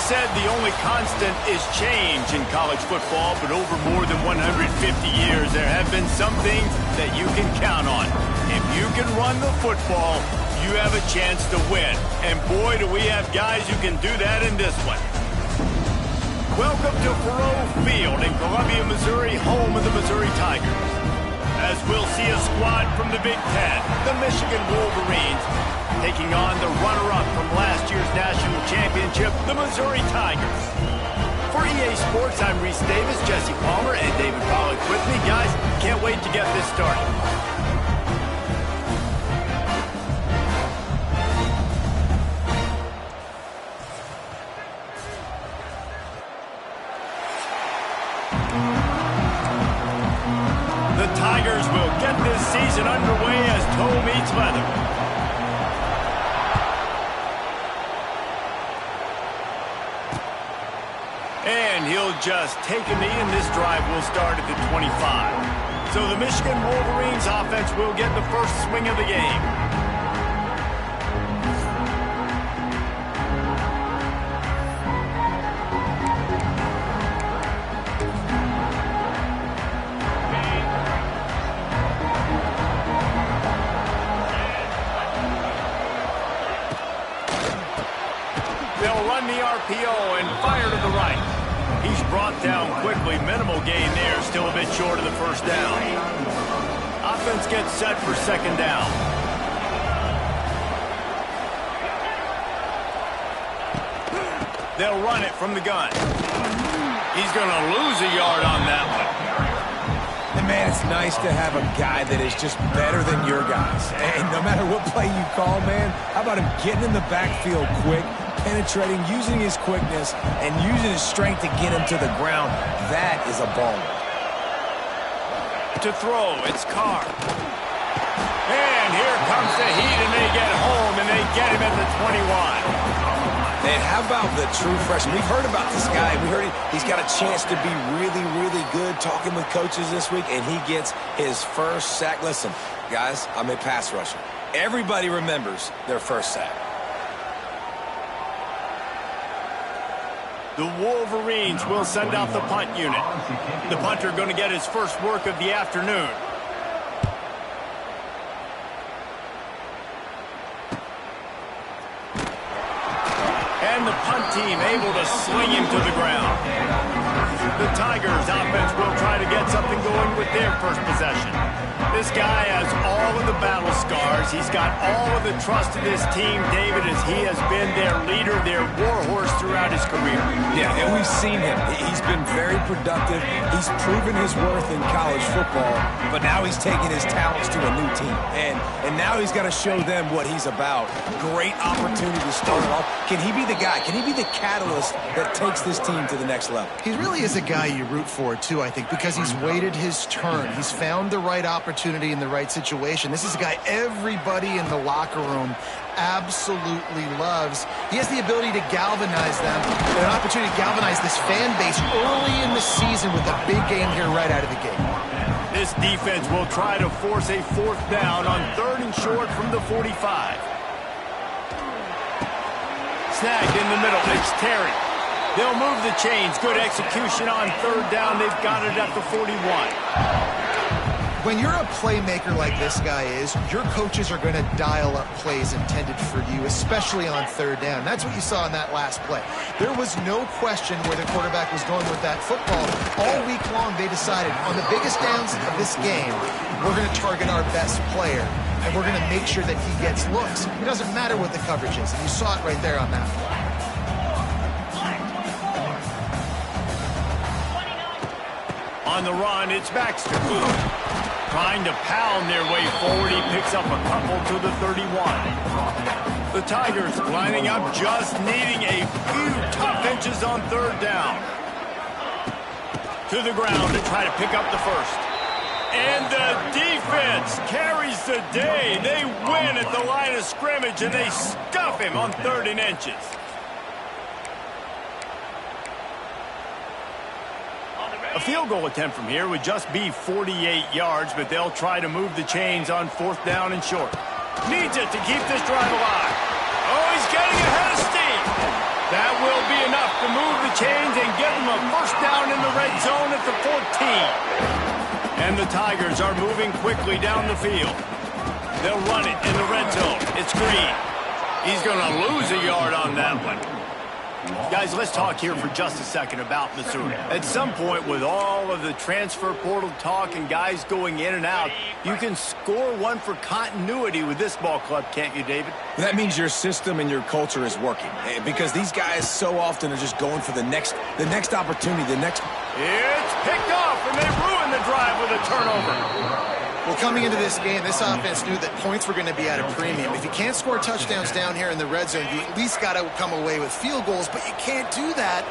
said the only constant is change in college football, but over more than 150 years, there have been some things that you can count on. If you can run the football, you have a chance to win. And boy, do we have guys who can do that in this one. Welcome to Faurot Field in Columbia, Missouri, home of the Missouri Tigers. As we'll see a squad from the Big Ten, the Michigan Wolverines, taking on the runner-up from last year's national championship, the Missouri Tigers. For EA Sports, I'm Reese Davis, Jesse Palmer, and David Pollack with me. Guys, can't wait to get this started. The Tigers will get this season underway as toe meets leather. And he'll just take a knee, and this drive will start at the 25. So the Michigan Wolverines offense will get the first swing of the game. They'll run the RPO and fire to the right. He's brought down quickly. Minimal gain there. Still a bit short of the first down. Offense gets set for second down. They'll run it from the gun. He's going to lose a yard on that one. And man, it's nice to have a guy that is just better than your guys. And no matter what play you call, man, how about him getting in the backfield quick, penetrating, using his quickness, and using his strength to get him to the ground. That is a baller. To throw, it's Carr. And here comes the heat, and they get home, and they get him at the 21. And how about the true freshman? We've heard about this guy. We heard he's got a chance to be really, really good. Talking with coaches this week, and he gets his first sack. Listen, guys, I'm a pass rusher. Everybody remembers their first sack. The Wolverines will send out the punt unit. The punter going to get his first work of the afternoon. And the punt team able to swing him to the ground. The Tigers offense will try to get something going with their first possession. This guy has all of the battle scars. He's got all of the trust of this team, David, as he has been their leader, their warhorse throughout his career. Yeah, and we've seen him. He's been very productive. He's proven his worth in college football, but now he's taking his talents to a new team. And now he's got to show them what he's about. Great opportunity to start off. Can he be the guy? Can he be the catalyst that takes this team to the next level? He really is a guy you root for, too, I think, because he's waited his turn. He's found the right opportunity in the right situation. This is a guy everybody in the locker room absolutely loves. He has the ability to galvanize them, and an opportunity to galvanize this fan base early in the season with a big game here right out of the gate. This defense will try to force a fourth down on 3rd and short from the 45. Snagged in the middle. It's Terry. They'll move the chains. Good execution on 3rd down. They've got it at the 41. When you're a playmaker like this guy is, your coaches are going to dial up plays intended for you, especially on 3rd down. That's what you saw in that last play. There was no question where the quarterback was going with that football. All week long, they decided, on the biggest downs of this game, we're going to target our best player, and we're going to make sure that he gets looks. It doesn't matter what the coverage is, and you saw it right there on that play. On the run, it's Baxter. Trying to pound their way forward. He picks up a couple to the 31. The Tigers lining up, just needing a few tough inches on 3rd down. To the ground to try to pick up the first. And the defense carries the day. They win at the line of scrimmage, and they stuff him on 3rd and inches. A field goal attempt from here would just be 48 yards, but they'll try to move the chains on 4th down and short. Needs it to keep this drive alive. Oh, he's getting ahead of steam. That will be enough for to move the chains and give them a first down in the red zone at the 14. And the Tigers are moving quickly down the field. They'll run it in the red zone. It's Green. He's going to lose a yard on that one. Guys, let's talk here for just a second about Missouri. At some point, with all of the transfer portal talk and guys going in and out, you can score one for continuity with this ball club, can't you, David? That means your system and your culture is working, because these guys so often are just going for the next opportunity, It's picked off, and they ruin the drive with a turnover. Well, coming into this game, this offense knew that points were going to be at a premium. If you can't score touchdowns down here in the red zone, you at least got to come away with field goals, but you can't do that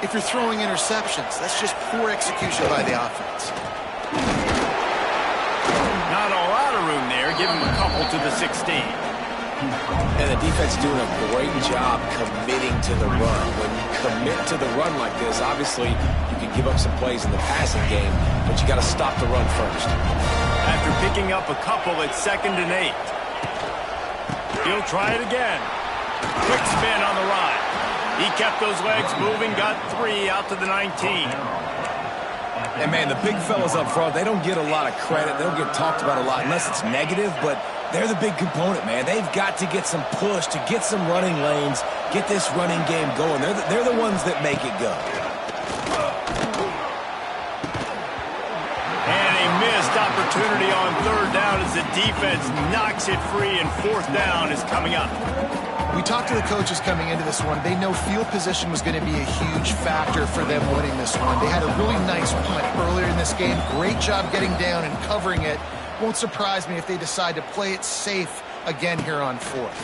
if you're throwing interceptions. That's just poor execution by the offense. Not a lot of room there. Give him a couple to the 16. And the defense doing a great job committing to the run. When you commit to the run like this, obviously you can give up some plays in the passing game, but you got to stop the run first. After picking up a couple, it's 2nd and 8. He'll try it again. Quick spin on the ride. He kept those legs moving, got 3 out to the 19. And, man, the big fellas up front, they don't get a lot of credit. They don't get talked about a lot unless it's negative, but they're the big component, man. They've got to get some push, to get some running lanes, get this running game going. They're the ones that make it go. And a missed opportunity on 3rd down as the defense knocks it free, and 4th down is coming up. We talked to the coaches coming into this one. They know field position was going to be a huge factor for them winning this one. They had a really nice punt earlier in this game. Great job getting down and covering it. Won't surprise me if they decide to play it safe again here on 4th.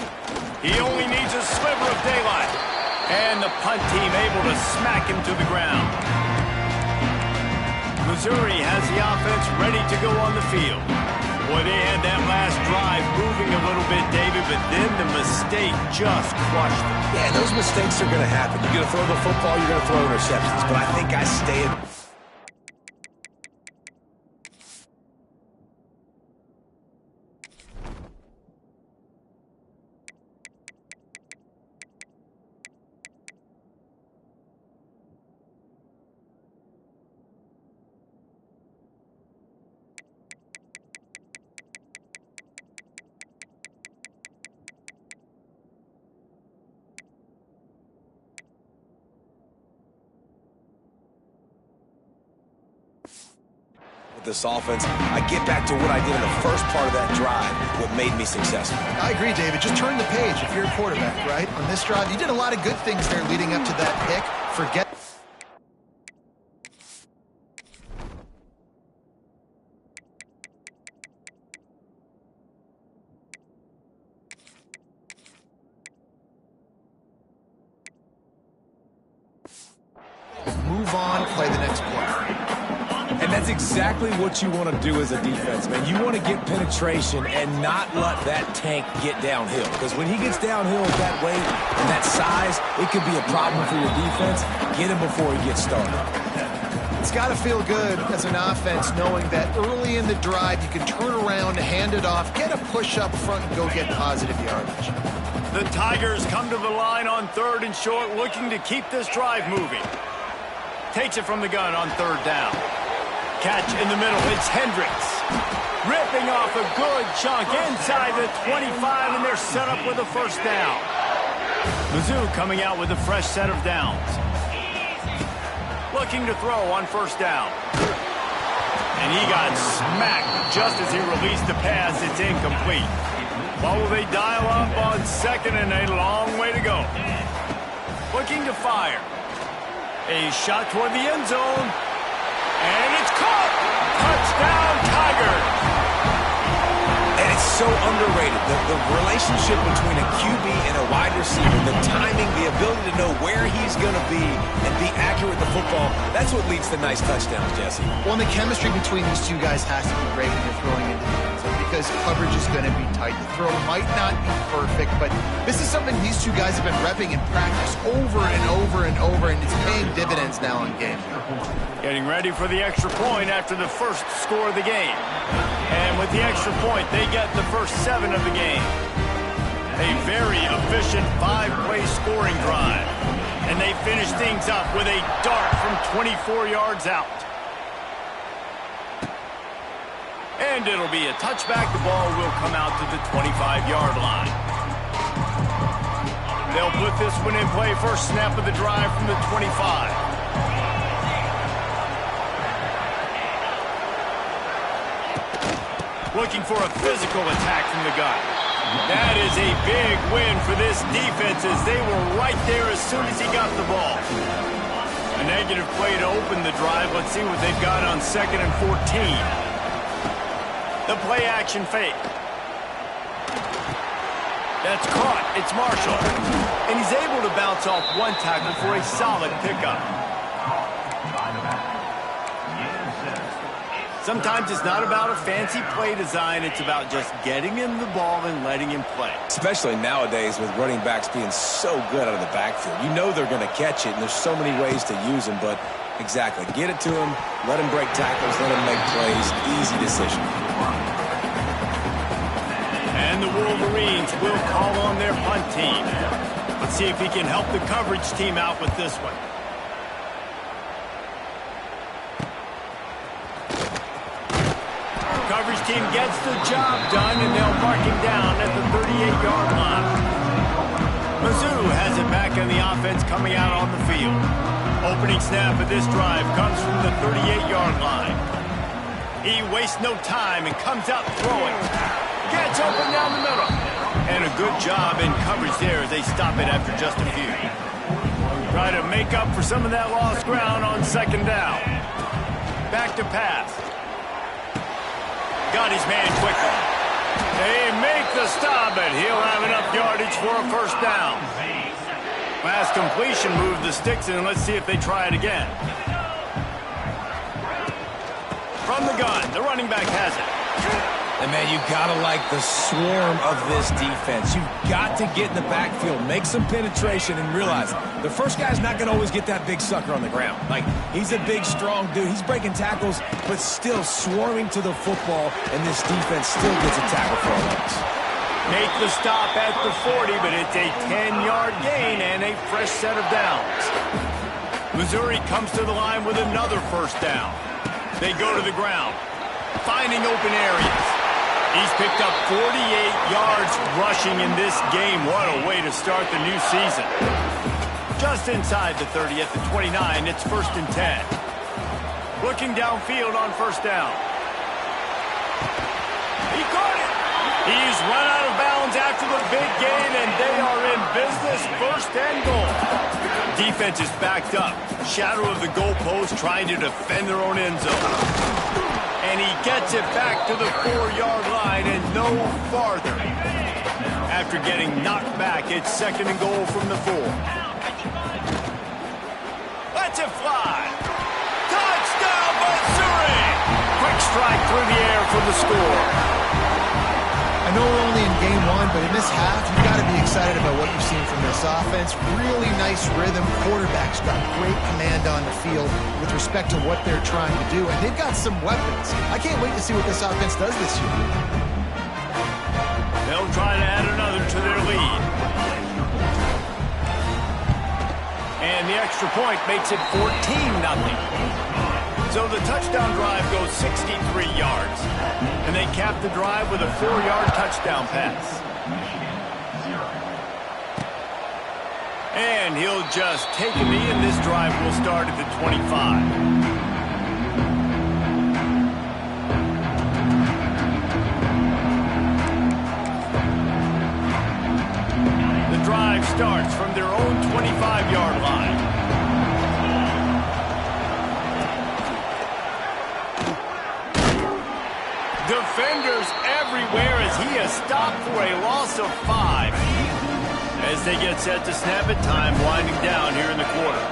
He only needs a sliver of daylight. And the punt team able to smack him to the ground. Missouri has the offense ready to go on the field. Boy, they had that last drive moving a little bit, David, but then the mistake just crushed them. Yeah, those mistakes are going to happen. You're going to throw the football, you're going to throw interceptions. But I think I stayed. This offense, I get back to what I did in the first part of that drive, what made me successful. I agree, David. Just turn the page if you're a quarterback, right? On this drive, you did a lot of good things there leading up to that pick. Forget. Move on, play the next play. And that's exactly what you want to do as a defense, man. You want to get penetration and not let that tank get downhill. Because when he gets downhill at that weight and that size, it could be a problem for your defense. Get him before he gets started. It's got to feel good as an offense knowing that early in the drive you can turn around, hand it off, get a push up front, and go get positive yardage. The Tigers come to the line on 3rd and short, looking to keep this drive moving. Takes it from the gun on 3rd down. Catch in the middle, it's Hendricks. Ripping off a good chunk inside the 25, and they're set up with a first down. Mizzou coming out with a fresh set of downs. Looking to throw on 1st down. And he got smacked just as he released the pass. It's incomplete. What will they dial up on 2nd and a long way to go? Looking to fire. A shot toward the end zone. And it's caught! Touchdown, Tigers! And it's so underrated. The relationship between a QB and a wide receiver, the timing, the ability to know where he's going to be and be accurate with the football, that's what leads to nice touchdowns, Jesse. Well, and the chemistry between these two guys has to be great when you're throwing into the end zone because coverage is going to be tight. The throw might not be perfect, but this is something these two guys have been repping in practice over and over and over, and it's paying dividends now in game. Getting ready for the extra point after the first score of the game. And with the extra point, they get the first 7 of the game. A very efficient 5-play scoring drive. And they finish things up with a dart from 24 yards out. And it'll be a touchback. The ball will come out to the 25-yard line. They'll put this one in play. First snap of the drive from the 25. Looking for a physical attack from the gun. That is a big win for this defense as they were right there as soon as he got the ball. A negative play to open the drive. Let's see what they've got on 2nd and 14. The play action fake. That's caught. It's Marshall. And he's able to bounce off one tackle for a solid pickup. Sometimes it's not about a fancy play design. It's about just getting him the ball and letting him play. Especially nowadays with running backs being so good out of the backfield. You know they're going to catch it, and there's so many ways to use them. But exactly, get it to him, let him break tackles, let him make plays. Easy decision. And the Wolverines will call on their punt team. Let's see if he can help the coverage team out with this one. Coverage team gets the job done, and they'll mark him down at the 38-yard line. Mizzou has it back on the offense coming out on the field. Opening snap of this drive comes from the 38-yard line. He wastes no time and comes out throwing. Gets open down the middle. And a good job in coverage there as they stop it after just a few. Try to make up for some of that lost ground on 2nd down. Back to pass. Got his man quickly. They make the stop, but he'll have enough yardage for a first down. Last completion moved the sticks, and let's see if they try it again. From the gun, the running back has it. And, man, you got to like the swarm of this defense. You've got to get in the backfield, make some penetration, and realize the first guy's not going to always get that big sucker on the ground. Like, he's a big, strong dude. He's breaking tackles, but still swarming to the football, and this defense still gets a tackle for a loss. Make the stop at the 40, but it's a 10-yard gain and a fresh set of downs. Missouri comes to the line with another first down. They go to the ground, finding open areas. He's picked up 48 yards rushing in this game. What a way to start the new season. Just inside the 30 at the 29, it's 1st and 10. Looking downfield on first down. He caught it. He's run out of bounds after the big gain, and they are in business. 1st and goal. Defense is backed up. Shadow of the goalpost trying to defend their own end zone. And he gets it back to the 4-yard line and no farther. After getting knocked back, it's 2nd and goal from the 4. Lets it fly. Touchdown, Missouri! Quick strike through the air for the score. I know we're only in game 1, but in this half, you've got to be excited about what you've seen from this offense. Really nice rhythm. Quarterback's got great command on the field with respect to what they're trying to do, and they've got some weapons. I can't wait to see what this offense does this year. They'll try to add another to their lead. And the extra point makes it 14-0. So the touchdown drive goes 63 yards. And they cap the drive with a 4-yard touchdown pass. And he'll just take a knee, and this drive will start at the 25. The drive starts from their own 25-yard line. Defenders everywhere as he is stopped for a loss of 5. As they get set to snap it, time winding down here in the quarter.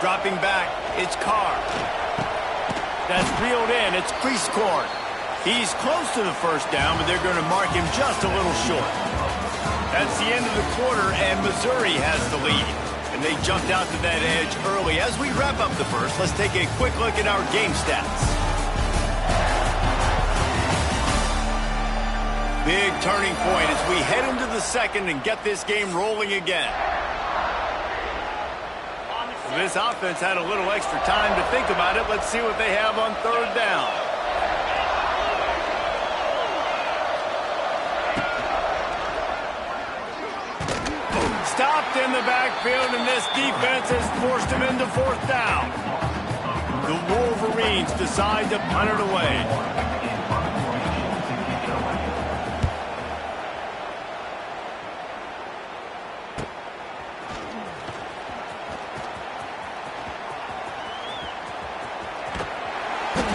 Dropping back, it's Carr. That's reeled in, it's Priestcorn. He's close to the first down, but they're going to mark him just a little short. That's the end of the quarter, and Missouri has the lead. And they jumped out to that edge early. As we wrap up the first, let's take a quick look at our game stats. Big turning point as we head into the second and get this game rolling again. This offense had a little extra time to think about it. Let's see what they have on third down. Stopped in the backfield, and this defense has forced him into fourth down. The Wolverines decide to punt it away.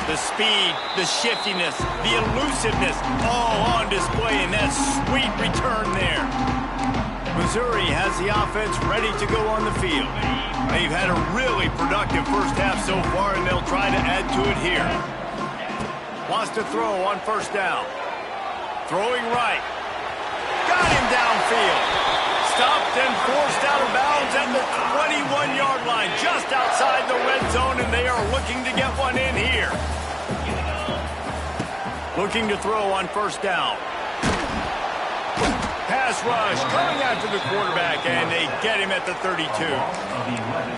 The speed, the shiftiness, the elusiveness, all on display in that sweet return there. Missouri has the offense ready to go on the field. They've had a really productive first half so far, and they'll try to add to it here. Wants to throw on first down. Throwing right. Got him downfield. Stopped and forced out of bounds at the 21-yard line, just outside the red zone, and they are looking to get one in here. Looking to throw on first down. Pass rush coming after the quarterback, and they get him at the 32.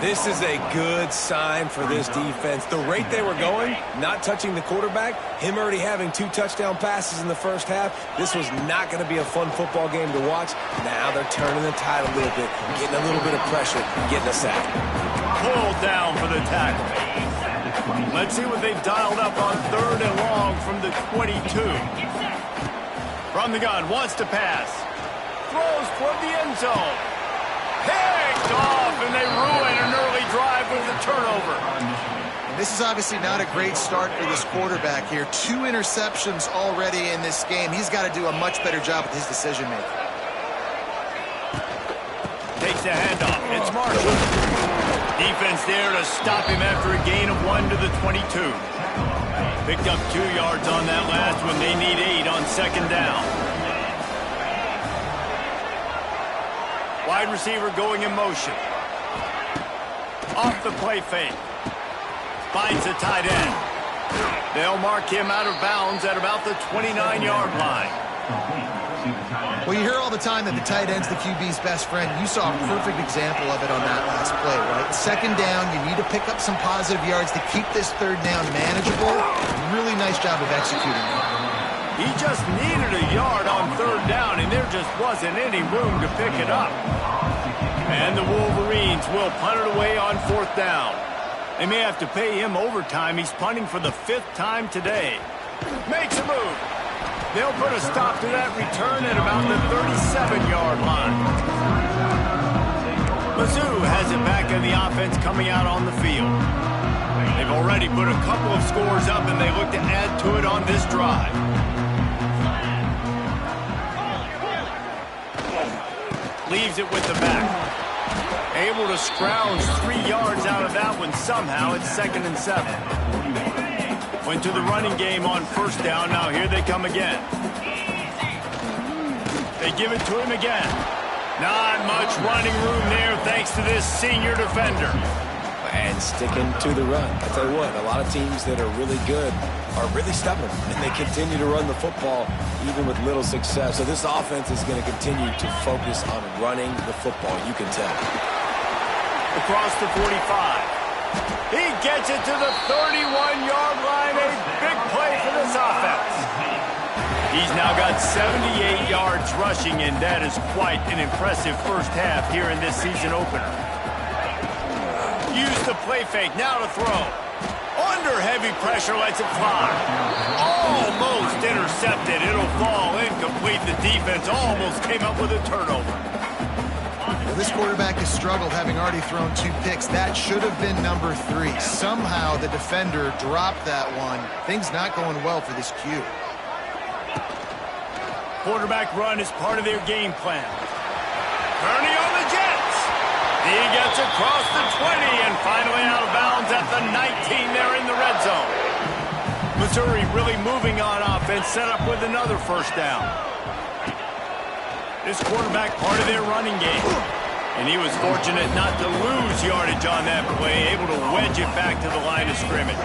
This is a good sign for this defense. The rate they were going, not touching the quarterback, him already having 2 touchdown passes in the first half, this was not going to be a fun football game to watch. Now they're turning the tide a little bit, getting a little bit of pressure, getting a sack. Pulled down for the tackle. Let's see what they've dialed up on third and long from the 22. From the gun, wants to pass. Throws toward the end zone. Picked off, and they ruin an early drive with a turnover. And this is obviously not a great start for this quarterback here. 2 interceptions already in this game. He's got to do a much better job with his decision-making. Takes the handoff. It's Marshall. Defense there to stop him after a gain of 1 to the 22. Picked up 2 yards on that last one. They need 8 on second down. Wide receiver going in motion. Off the play fake. Finds the tight end. They'll mark him out of bounds at about the 29-yard line. Well, you hear all the time that the tight end's the QB's best friend. You saw a perfect example of it on that last play, right? Second down, you need to pick up some positive yards to keep this third down manageable. Really nice job of executing. He just needed a yard on third down, and there just wasn't any room to pick it up. And the Wolverines will punt it away on fourth down. They may have to pay him overtime. He's punting for the 5th time today. Makes a move. They'll put a stop to that return at about the 37-yard line. Mizzou has it back in the offense coming out on the field. They've already put a couple of scores up, and they look to add to it on this drive. Leaves it with the back. Able to scrounge 3 yards out of that one somehow. It's 2nd and 7. Went to the running game on first down. Now here they come again. They give it to him again. Not much running room there thanks to this senior defender. And sticking to the run. I tell you what, a lot of teams that are really good are really stubborn, and they continue to run the football even with little success. So this offense is going to continue to focus on running the football. You can tell. Across the 45. He gets it to the 31-yard line. A big play for this offense. He's now got 78 yards rushing, and that is quite an impressive first half here in this season opener. Use the play fake, now to throw. Under heavy pressure, lets it fly. Almost intercepted. It'll fall incomplete. The defense almost came up with a turnover. Well, this quarterback has struggled, having already thrown 2 picks. That should have been number 3. Somehow the defender dropped that one. Things not going well for this Q. Quarterback run is part of their game plan. Kearney on the Jets. He gets across the 20 and finally out of bounds at the 19 there in the red zone. Missouri really moving on offense, set up with another first down. This quarterback part of their running game. And he was fortunate not to lose yardage on that play, able to wedge it back to the line of scrimmage.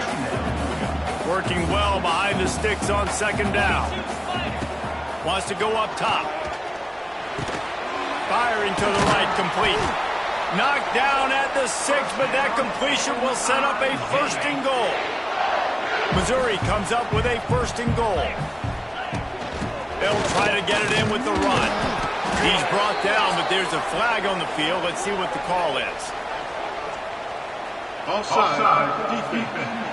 Working well behind the sticks on second down. Wants to go up top. Firing to the right, complete. Knocked down at the 6, but that completion will set up a first and goal. Missouri comes up with a first and goal. They'll try to get it in with the run. He's brought down, but there's a flag on the field. Let's see what the call is. Offside, defense.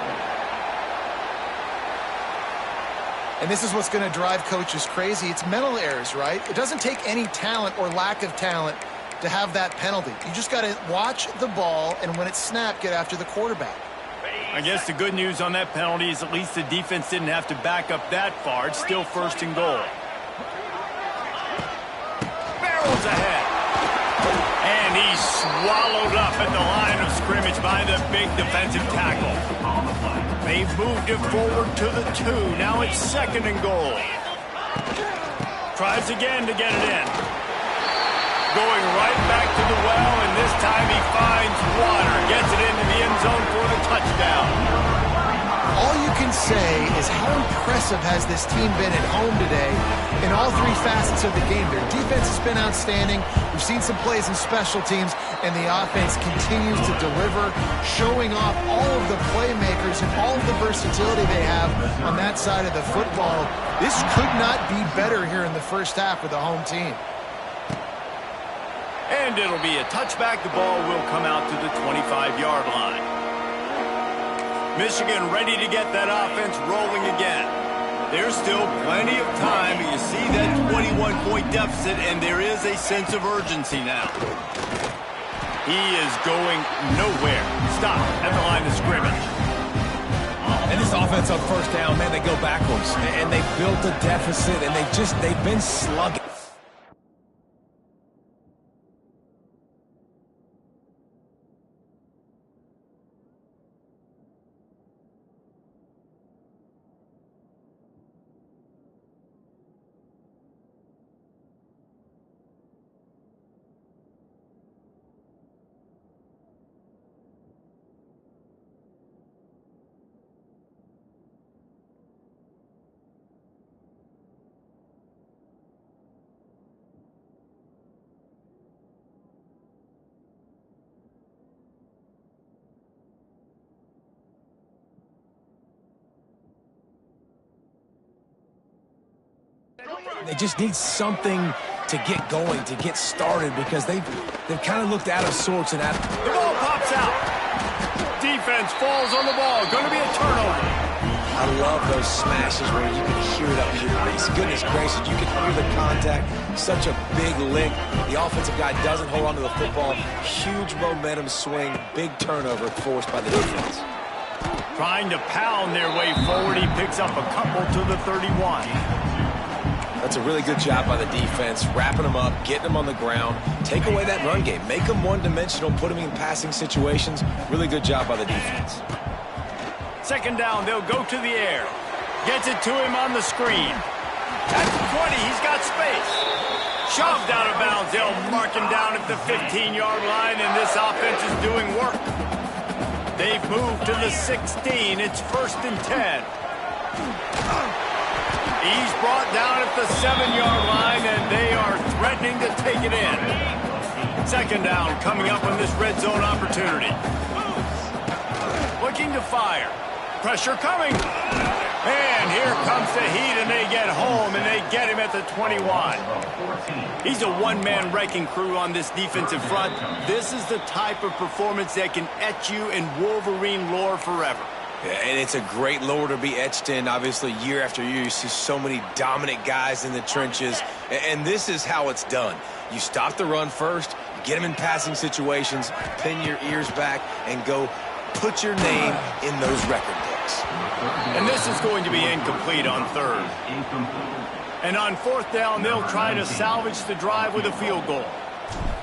And this is what's going to drive coaches crazy. It's mental errors, right? It doesn't take any talent or lack of talent to have that penalty. You just got to watch the ball, and when it's snapped, get after the quarterback. I guess the good news on that penalty is at least the defense didn't have to back up that far. It's still first and goal. Barrels ahead. And he's swallowed up at the line of scrimmage by the big defensive tackle. They've moved it forward to the 2. Now it's second and goal. Tries again to get it in. Going right back to the well, and this time he finds water. Gets it into the end zone for the touchdown. All you can say is how impressive has this team been at home today in all 3 facets of the game. Their defense has been outstanding. We've seen some plays in special teams, and the offense continues to deliver, showing off all of the playmakers and all of the versatility they have on that side of the football. This could not be better here in the first half with the home team. And it'll be a touchback. The ball will come out to the 25-yard line. Michigan ready to get that offense rolling again. There's still plenty of time. You see that 21-point deficit, and there is a sense of urgency now. He is going nowhere. Stop at the line of scrimmage. And this offense on first down, man, they go backwards. And they built a deficit, and they've been slugging. They just need something to get going, to get started, because they've kind of looked out of sorts. And the ball pops out. Defense falls on the ball. Going to be a turnover. I love those smashes where you can hear it up your face. Goodness gracious, you can hear the contact. Such a big lick. The offensive guy doesn't hold on to the football. Huge momentum swing. Big turnover forced by the defense. Trying to pound their way forward. He picks up a couple to the 31. That's a really good job by the defense, wrapping them up, getting them on the ground, take away that run game, make them one-dimensional, put them in passing situations. Really good job by the defense. Second down, they'll go to the air. Gets it to him on the screen. At the 20, he's got space. Shoved out of bounds. They'll mark him down at the 15-yard line, and this offense is doing work. They've moved to the 16. It's first and 10. He's brought down at the 7-yard line, and they are threatening to take it in. Second down coming up on this red zone opportunity. Looking to fire. Pressure coming. And here comes the heat, and they get home, and they get him at the 21. He's a one-man wrecking crew on this defensive front. This is the type of performance that can etch you in Wolverine lore forever. And it's a great lore to be etched in. Obviously, year after year, you see so many dominant guys in the trenches. And this is how it's done. You stop the run first, get them in passing situations, pin your ears back, and go put your name in those record books. And this is going to be incomplete on third. And on fourth down, they'll try to salvage the drive with a field goal.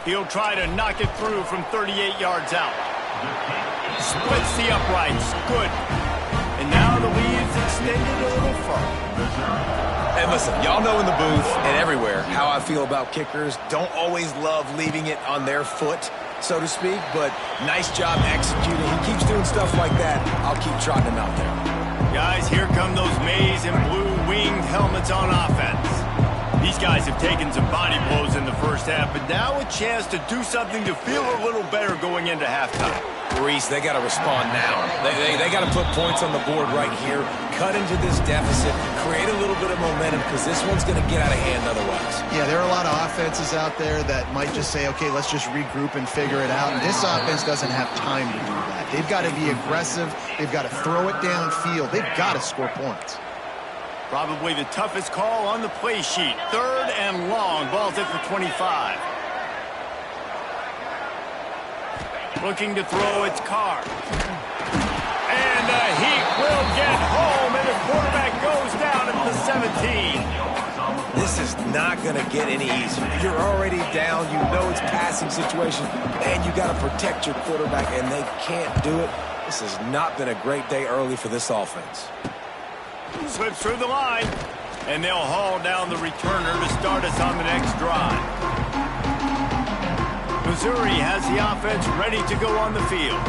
He'll try to knock it through from 38 yards out. Splits the uprights. Good. And now the lead's extended a little further. And listen, y'all know in the booth and everywhere how I feel about kickers. Don't always love leaving it on their foot, so to speak, but nice job executing. He keeps doing stuff like that. I'll keep trotting him out there. Guys, here come those maize and blue winged helmets on offense. These guys have taken some body blows in the first half, but now a chance to do something to feel a little better going into halftime. Reese, they got to respond now. They got to put points on the board right here, cut into this deficit, create a little bit of momentum, because this one's going to get out of hand otherwise. Yeah, there are a lot of offenses out there that might just say, okay, let's just regroup and figure it out. And this offense doesn't have time to do that. They've got to be aggressive. They've got to throw it downfield. They've got to score points. Probably the toughest call on the play sheet. 3rd and long. Ball's at the 25. Looking to throw, it's Carr. And the Heat will get home, and the quarterback goes down at the 17. This is not going to get any easier. You're already down. You know it's passing situation, and you got to protect your quarterback, and they can't do it. This has not been a great day early for this offense. Slips through the line, and they'll haul down the returner to start us on the next drive. Missouri has the offense ready to go on the field.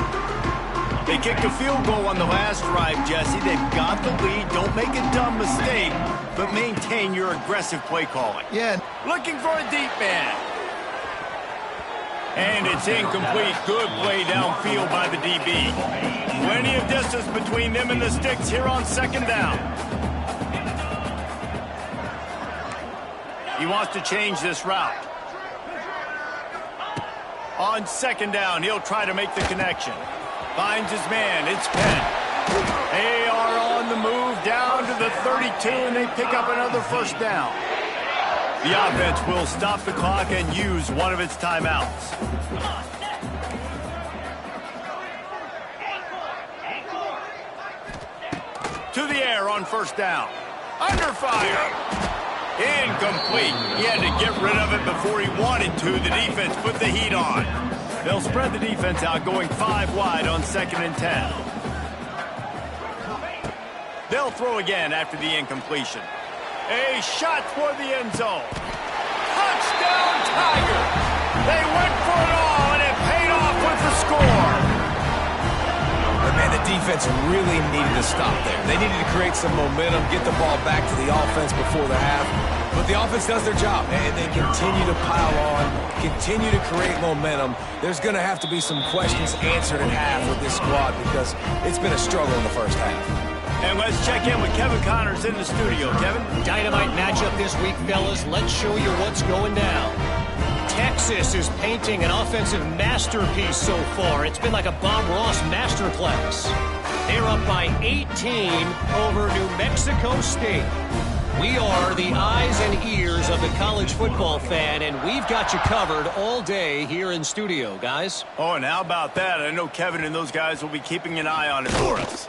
They kicked a field goal on the last drive, Jesse. They've got the lead. Don't make a dumb mistake, but maintain your aggressive play calling. Yeah. Looking for a deep man. And it's incomplete. Good play downfield by the DB. Plenty of distance between them and the sticks here on 2nd down. He wants to change this route. On 2nd down, he'll try to make the connection. Finds his man. It's Penn. They are on the move down to the 32, and they pick up another 1st down. The offense will stop the clock and use one of its timeouts. To the air on 1st down. Under fire. Incomplete. He had to get rid of it before he wanted to. The defense put the heat on. They'll spread the defense out, going 5 wide on 2nd and 10. They'll throw again after the incompletion. A shot for the end zone. Touchdown, Tiger! They went for it all, and it paid off with the score. But man, the defense really needed to stop there. They needed to create some momentum, get the ball back to the offense before the half. But the offense does their job, and they continue to pile on, continue to create momentum. There's going to have to be some questions answered at half with this squad because it's been a struggle in the first half. And let's check in with Kevin Connors in the studio. Kevin? Dynamite matchup this week, fellas. Let's show you what's going down. Texas is painting an offensive masterpiece so far. It's been like a Bob Ross masterclass. They're up by 18 over New Mexico State. We are the eyes and ears of the college football fan, and we've got you covered all day here in studio, guys. Oh, and how about that? I know Kevin and those guys will be keeping an eye on it for us.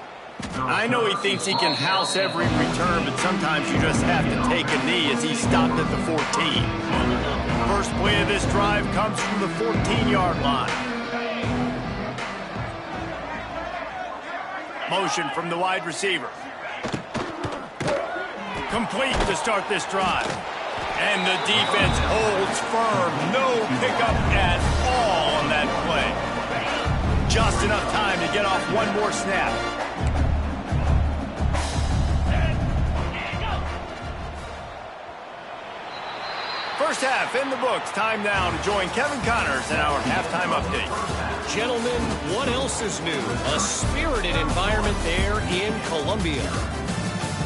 I know he thinks he can house every return, but sometimes you just have to take a knee as he stopped at the 14. First play of this drive comes from the 14-yard line. Motion from the wide receiver. Complete to start this drive. And the defense holds firm. No pickup at all on that play. Just enough time to get off one more snap. First half in the books. Time now to join Kevin Connors in our halftime update. Gentlemen, what else is new? A spirited environment there in Columbia.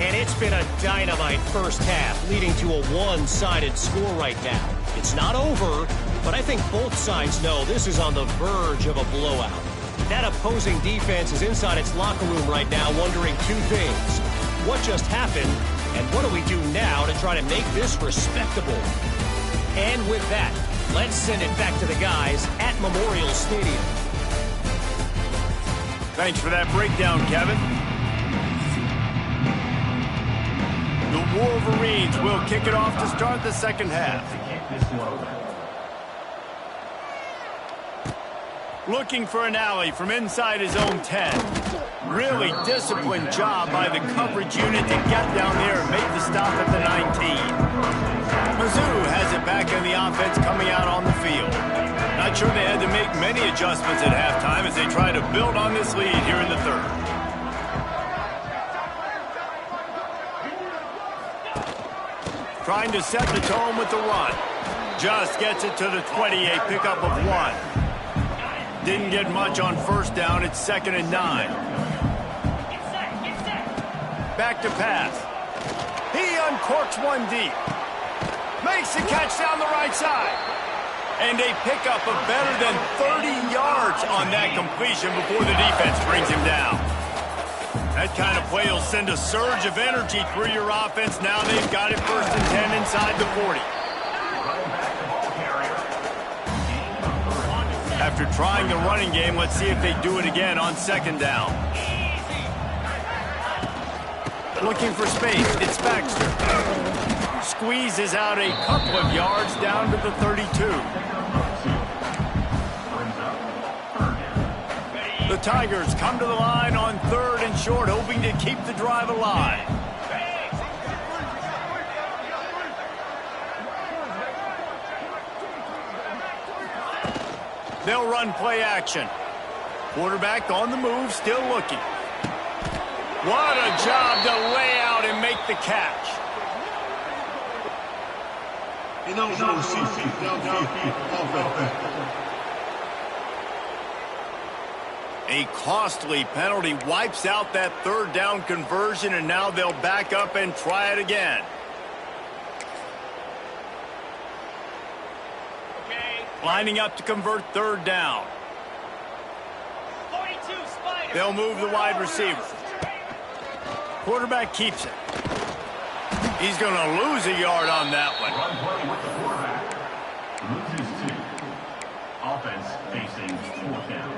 And it's been a dynamite first half, leading to a one-sided score right now. It's not over, but I think both sides know this is on the verge of a blowout. That opposing defense is inside its locker room right now wondering two things. What just happened, and what do we do now to try to make this respectable? And with that, let's send it back to the guys at Memorial Stadium. Thanks for that breakdown, Kevin. The Wolverines will kick it off to start the second half. Looking for an alley from inside his own 10. Really disciplined job by the coverage unit to get down there and make the stop at the 19. Mizzou has it back in the offense coming out on the field. Not sure they had to make many adjustments at halftime as they try to build on this lead here in the third. trying to set the tone with the run. Just gets it to the 28, pickup of 1. Didn't get much on first down. It's 2nd and 9. Back to pass. He uncorks one deep. Makes the catch down the right side. And a pickup of better than 30 yards on that completion before the defense brings him down. That kind of play will send a surge of energy through your offense. Now they've got it 1st and 10 inside the 40. After trying the running game, let's see if they do it again on 2nd down. Looking for space, it's Baxter. Squeezes out a couple of yards down to the 32. The Tigers come to the line on 3rd and short, hoping to keep the drive alive. They'll run play action. Quarterback on the move, still looking. What a job to lay out and make the catch. A costly penalty wipes out that 3rd down conversion, and now they'll back up and try it again. Lining up to convert 3rd down. They'll move the wide receiver. Quarterback keeps it. He's going to lose a yard on that one. Loses 2. Offense facing 4th down.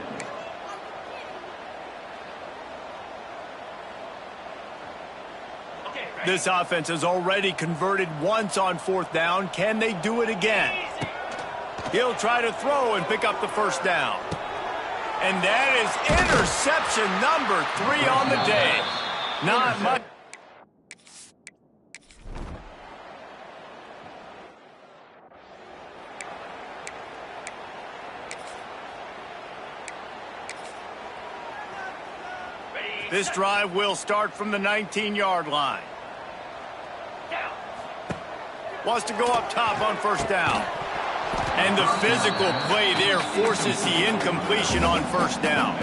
This offense has already converted once on 4th down. Can they do it again? He'll try to throw and pick up the 1st down. And that is interception number 3 on the day. Not much. This drive will start from the 19-yard line. Wants to go up top on 1st down. And the physical play there forces the incompletion on 1st down.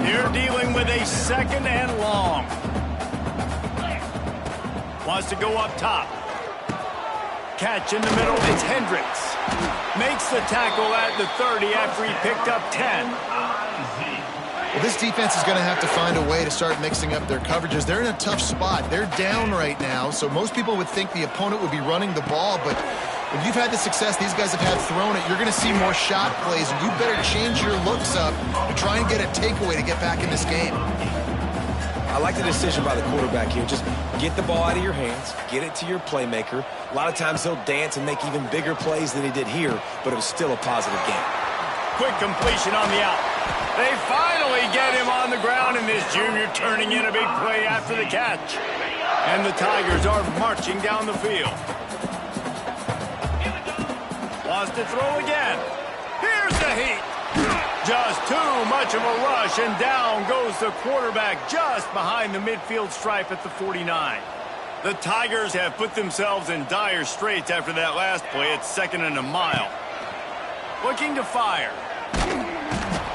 They're dealing with a 2nd and long. Wants to go up top. Catch in the middle. It's Hendricks. Makes the tackle at the 30 after he picked up 10. Well, this defense is going to have to find a way to start mixing up their coverages. They're in a tough spot. They're down right now, so most people would think the opponent would be running the ball, but if you've had the success these guys have had throwing it, you're going to see more shot plays, and you better change your looks up to try and get a takeaway to get back in this game. I like the decision by the quarterback here. Just get the ball out of your hands, get it to your playmaker. A lot of times he'll dance and make even bigger plays than he did here, but it was still a positive game. Quick completion on the out. They finally get him on the ground, and this junior turning in a big play after the catch. And the Tigers are marching down the field. Wants to throw again. Here's the heat. Just too much of a rush, and down goes the quarterback just behind the midfield stripe at the 49. The Tigers have put themselves in dire straits after that last play. It's 2nd and a mile. Looking to fire.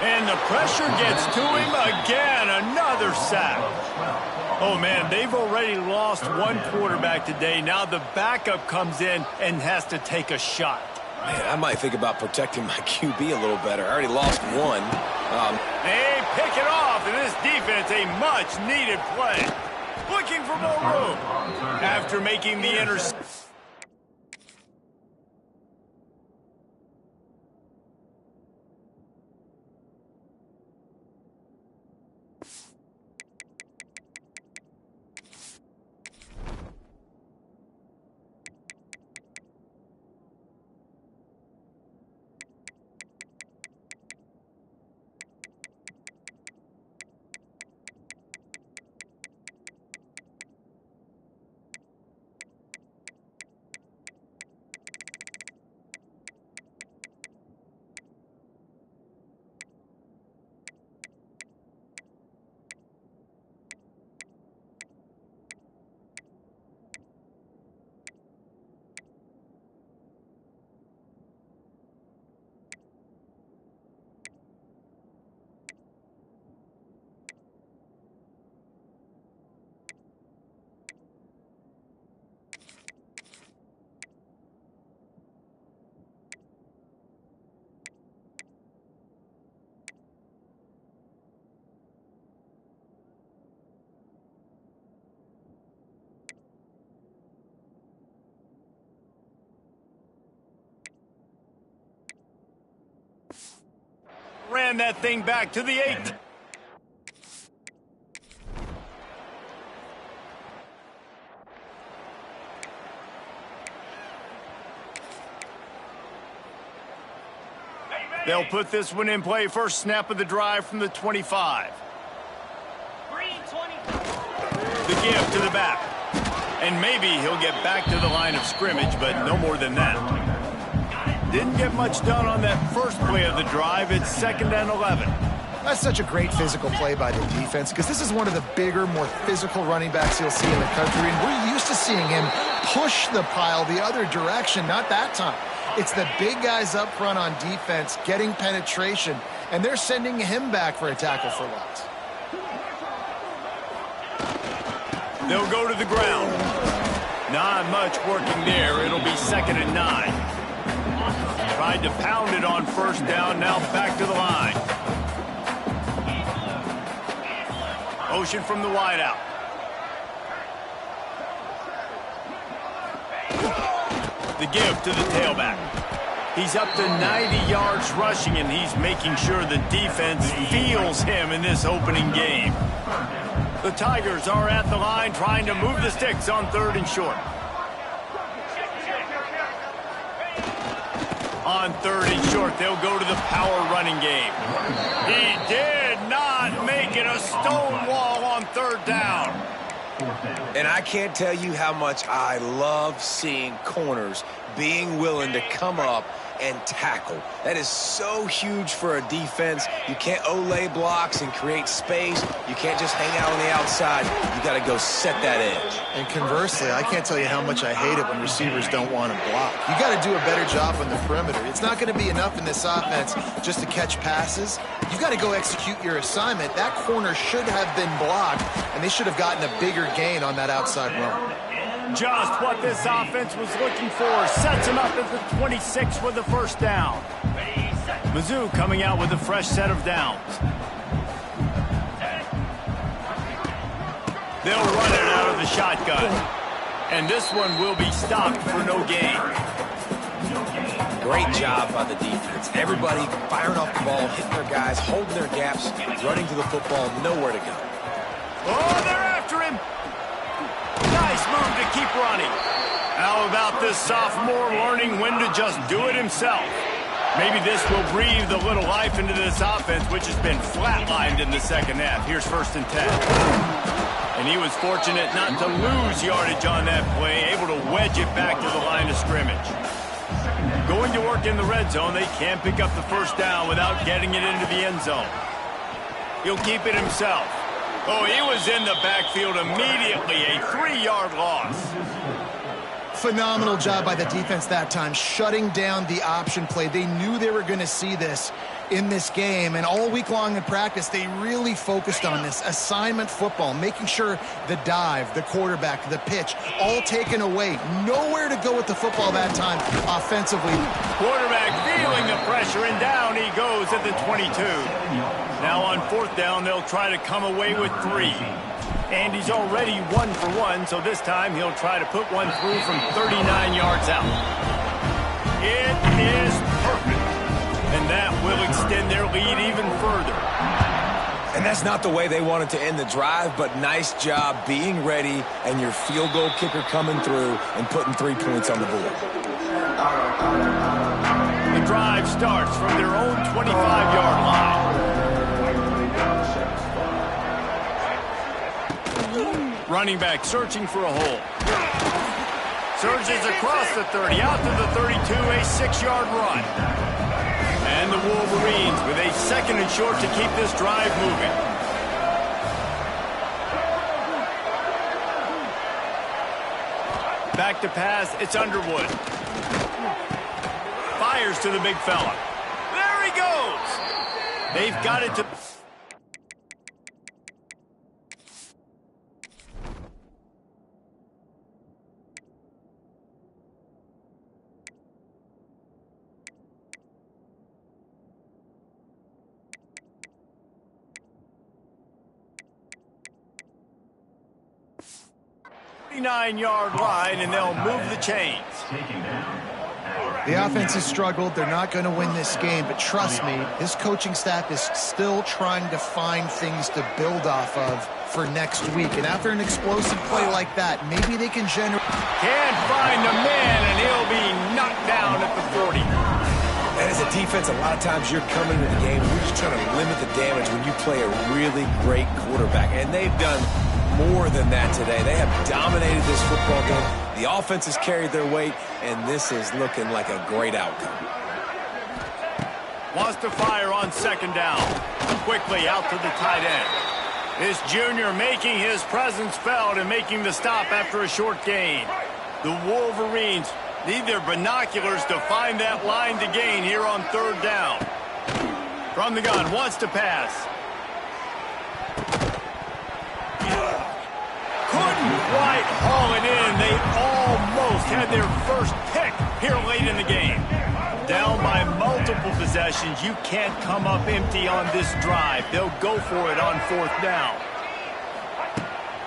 And the pressure gets to him again. Another sack. Oh, man, they've already lost one quarterback today. Now the backup comes in and has to take a shot. Man, I might think about protecting my QB a little better. I already lost one. They pick it off, and this defense, a much-needed play. Looking for more room after making the interception. send that thing back to the 8. They'll put this one in play. First snap of the drive from the 25. The give to the back. And maybe he'll get back to the line of scrimmage, but no more than that. Didn't get much done on that first play of the drive. It's 2nd and 11. That's such a great physical play by the defense because this is one of the bigger, more physical running backs you'll see in the country. And we're used to seeing him push the pile the other direction, not that time. It's the big guys up front on defense getting penetration, and they're sending him back for a tackle for loss. They'll go to the ground. Not much working there. It'll be 2nd and 9. Tried to pound it on first down, now back to the line. Motion from the wideout. The give to the tailback. He's up to 90 yards rushing, and he's making sure the defense feels him in this opening game. The Tigers are at the line trying to move the sticks on 3rd and short. On 3rd and short, they'll go to the power running game. He did not make it a stone wall on 3rd down. And I can't tell you how much I love seeing corners being willing to come up and tackle. That is so huge for a defense. You can't olay blocks and create space. You can't just hang out on the outside. You got to go set that edge. And conversely, I can't tell you how much I hate it when receivers don't want to block. You got to do a better job on the perimeter. It's not going to be enough in this offense just to catch passes. You got to go execute your assignment. That corner should have been blocked, and they should have gotten a bigger gain on that outside run. Just what this offense was looking for. Sets him up at the 26 for the first down. Mizzou coming out with a fresh set of downs. They'll run it out of the shotgun. And this one will be stopped for no gain. Great job by the defense. Everybody firing off the ball, hitting their guys, holding their gaps, running to the football, nowhere to go. Oh, they're after him. Nice move to keep running. How about this sophomore learning when to just do it himself? Maybe this will breathe a little life into this offense, which has been flatlined in the second half. Here's 1st and 10. And he was fortunate not to lose yardage on that play, able to wedge it back to the line of scrimmage. Going to work in the red zone, they can't pick up the first down without getting it into the end zone. He'll keep it himself. Oh, he was in the backfield immediately, a 3-yard loss. Phenomenal job by the defense that time, shutting down the option play. They knew they were going to see this in this game, and all week long in practice, they really focused on this assignment football, making sure the dive, the quarterback, the pitch, all taken away. Nowhere to go with the football that time offensively. Quarterback feeling the pressure, and down he goes at the 22. Now on 4th down, they'll try to come away with 3. And he's already 1 for 1, so this time he'll try to put one through from 39 yards out. It is perfect. And that will extend their lead even further. And that's not the way they wanted to end the drive, but nice job being ready and your field goal kicker coming through and putting 3 points on the board. The drive starts from their own 25-yard line. Running back searching for a hole. Surges across the 30, out to the 32, a 6-yard run. And the Wolverines with a 2nd and short to keep this drive moving. Back to pass, it's Underwood. Fires to the big fella. There he goes! They've got it to... Nine-yard line, and they'll move the chains. The offense has struggled. They're not going to win this game, but trust me, his coaching staff is still trying to find things to build off of for next week. And after an explosive play like that, maybe they can generate... Can't find the man, and he'll be knocked down at the 40. And as a defense, a lot of times you're coming to the game and you're just trying to limit the damage when you play a really great quarterback. And they've done more than that today. They have dominated this football game. The offense has carried their weight, and this is looking like a great outcome. Wants to fire on second down. Quickly out to the tight end. This junior making his presence felt and making the stop after a short gain. The Wolverines need their binoculars to find that line to gain here on third down. From the gun, wants to pass. Couldn't quite haul it in. They almost had their first pick here late in the game. Down by multiple possessions, you can't come up empty on this drive. They'll go for it on fourth down.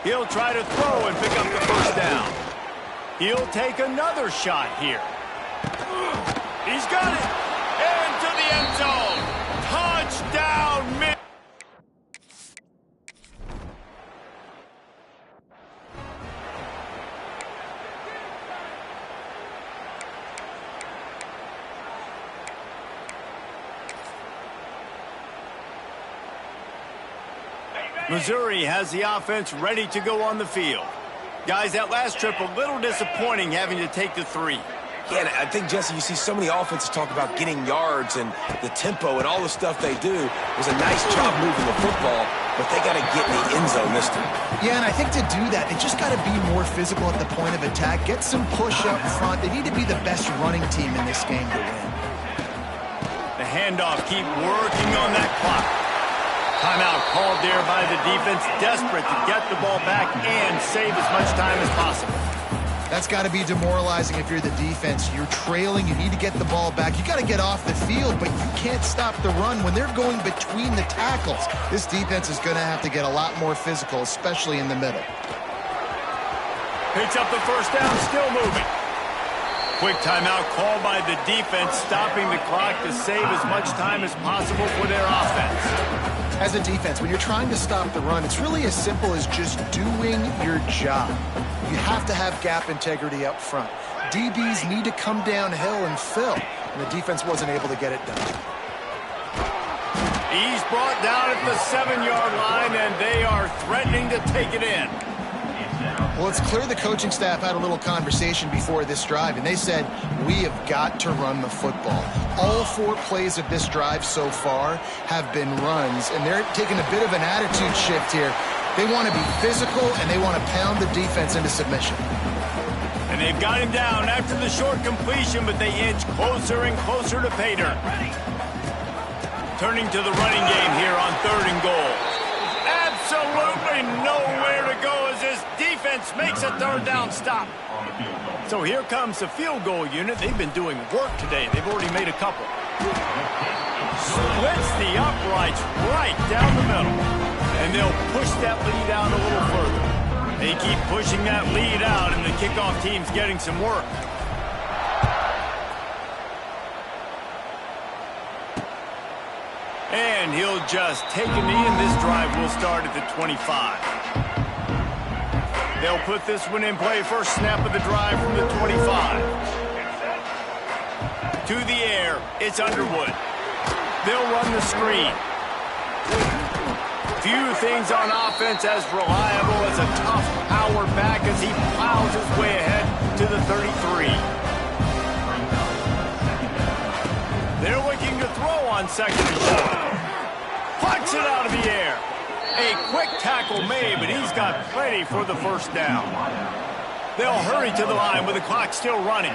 He'll try to throw and pick up the first down. He'll take another shot here. He's got it. Into the end zone. Touchdown, man. Missouri has the offense ready to go on the field. Guys, that last trip a little disappointing having to take the 3. Yeah, I think, Jesse, you see so many offenses talk about getting yards and the tempo and all the stuff they do. It was a nice job moving the football, but they got to get in the end zone this time. Yeah, and I think to do that, they just got to be more physical at the point of attack, get some push up front. They need to be the best running team in this game to win. The handoff, keep working on that clock. Timeout called there by the defense, desperate to get the ball back and save as much time as possible. That's got to be demoralizing if you're the defense. You're trailing, you need to get the ball back. You got to get off the field, but you can't stop the run when they're going between the tackles. This defense is going to have to get a lot more physical, especially in the middle. Picks up the first down, still moving. Quick timeout called by the defense, stopping the clock to save as much time as possible for their offense. As a defense, when you're trying to stop the run, it's really as simple as just doing your job. You have to have gap integrity up front. DBs need to come downhill and fill, and the defense wasn't able to get it done. He's brought down at the 7-yard line, and they are threatening to take it in. Well, it's clear the coaching staff had a little conversation before this drive, and they said, we have got to run the football. All 4 plays of this drive so far have been runs, and they're taking a bit of an attitude shift here. They want to be physical, and they want to pound the defense into submission. And they've got him down after the short completion, but they inch closer and closer to pay dirt. Turning to the running game here on 3rd and goal. Absolutely nowhere to go as this defense makes a 3rd down stop. So here comes the field goal unit. They've been doing work today. They've already made a couple. Splits the uprights right down the middle. And they'll push that lead out a little further. They keep pushing that lead out, and the kickoff team's getting some work. And he'll just take a knee, and this drive will start at the 25. They'll put this one in play. First snap of the drive from the 25. To the air, it's Underwood. They'll run the screen. Few things on offense as reliable as a tough power back as he plows his way ahead to the 33. They're looking to throw on 2nd and short. Pucks it out of the air. A quick tackle made, but he's got plenty for the first down. They'll hurry to the line with the clock still running.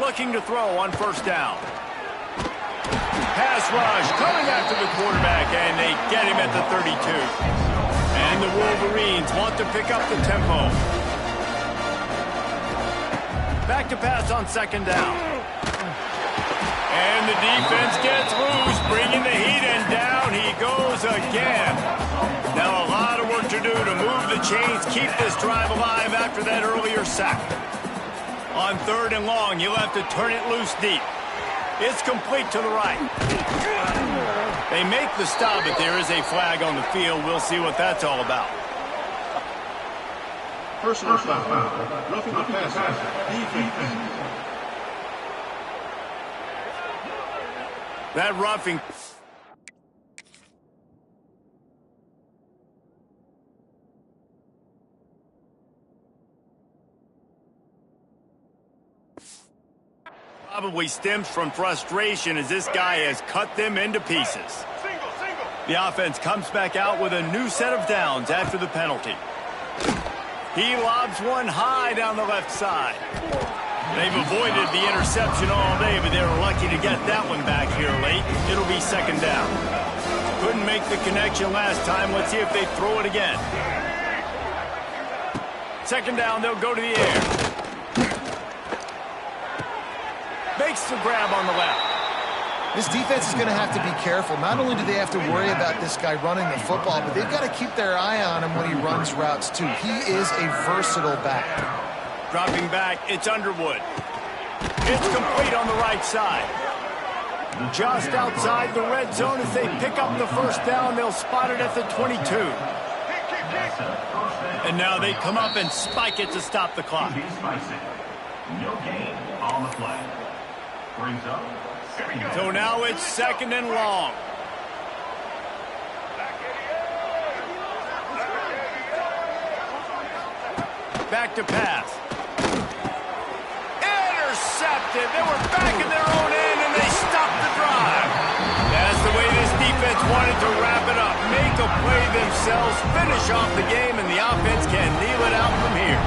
Looking to throw on 1st down. Pass rush coming after the quarterback, and they get him at the 32. And the Wolverines want to pick up the tempo. Back to pass on 2nd down. And the defense gets loose, bringing the heat, and down he goes again. Now a lot of work to do to move the chains, keep this drive alive after that earlier sack. On 3rd and long, you'll have to turn it loose deep. It's complete to the right. They make the stop, but there is a flag on the field. We'll see what that's all about. Personal foul. Roughing the passer. Defense. That roughing... probably stems from frustration as this guy has cut them into pieces. The offense comes back out with a new set of downs after the penalty. He lobs one high down the left side. They've avoided the interception all day, but they were lucky to get that one back here late. It'll be 2nd down. Couldn't make the connection last time. Let's see if they throw it again. 2nd down, they'll go to the air. Makes the grab on the left. This defense is going to have to be careful. Not only do they have to worry about this guy running the football, but they've got to keep their eye on him when he runs routes, too. He is a versatile back. Dropping back, it's Underwood. It's complete on the right side. Just outside the red zone as they pick up the 1st down. They'll spot it at the 22. And now they come up and spike it to stop the clock. No gain on the play. Brings up. So now it's 2nd and long. Back to pass. Intercepted. They were back in their own end and they stopped the drive. That's the way this defense wanted to wrap it up. Make a play themselves, finish off the game, and the offense can kneel it out from here.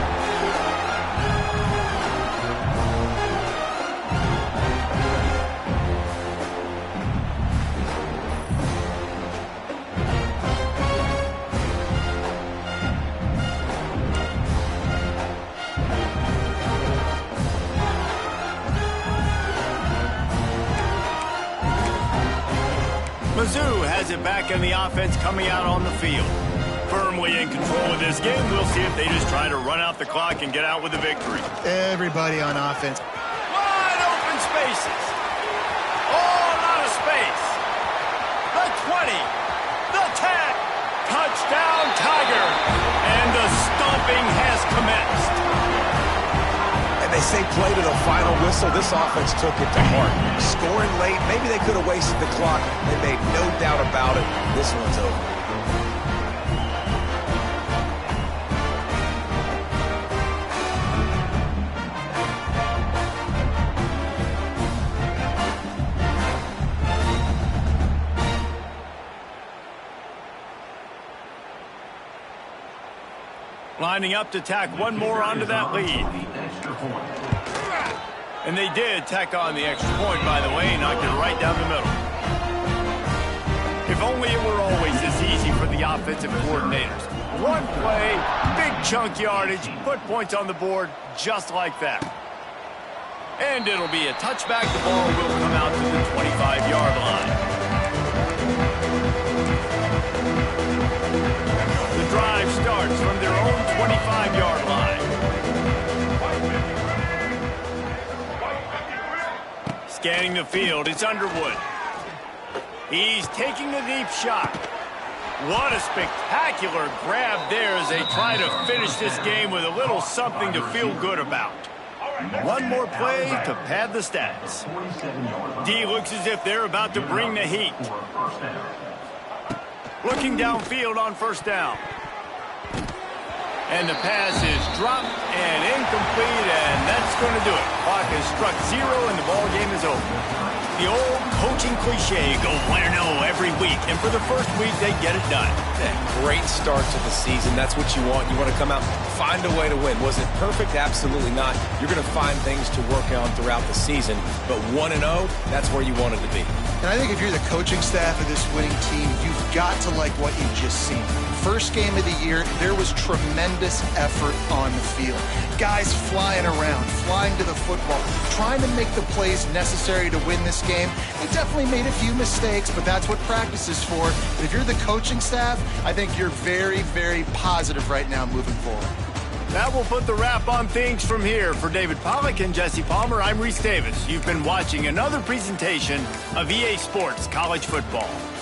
Mizzou has it back in the offense coming out on the field. Firmly in control of this game. We'll see if they just try to run out the clock and get out with a victory. Everybody on offense. Wide open spaces. All out of space. The 20. The 10. Touchdown, Tiger. And the stomping has commenced. And they say play to the final whistle. This offense took it to heart. Scoring late, maybe they could have wasted the clock. They made no doubt about it. This one's over. Lining up to tack one more onto that lead. And they did tack on the extra point, by the way, knocked it right down the middle. If only it were always this easy for the offensive coordinators. One play, big chunk yardage, put points on the board just like that. And it'll be a touchback. The ball will come out to the 25-yard line. The drive starts from their own 25-yard line. Scanning the field, it's Underwood. He's taking a deep shot. What a spectacular grab there as they try to finish this game with a little something to feel good about. One more play to pad the stats. D looks as if they're about to bring the heat. Looking downfield on 1st down. And the pass is dropped and incomplete, and that's going to do it. Clock has struck 0, and the ball game is over. The old coaching cliche, go win or no every week, and for the first week, they get it done. Great start to the season. That's what you want. You want to come out, find a way to win. Was it perfect? Absolutely not. You're going to find things to work on throughout the season, but 1-0, that's where you wanted to be. And I think if you're the coaching staff of this winning team, you've got to like what you've just seen. first game of the year, there was tremendous effort on the field. Guys flying around, flying to the football, trying to make the plays necessary to win this game. They definitely made a few mistakes, but that's what practice is for. But if you're the coaching staff, I think you're very, very positive right now moving forward. That will put the wrap on things from here. For David Pollack and Jesse Palmer, I'm Reese Davis. You've been watching another presentation of EA Sports College Football.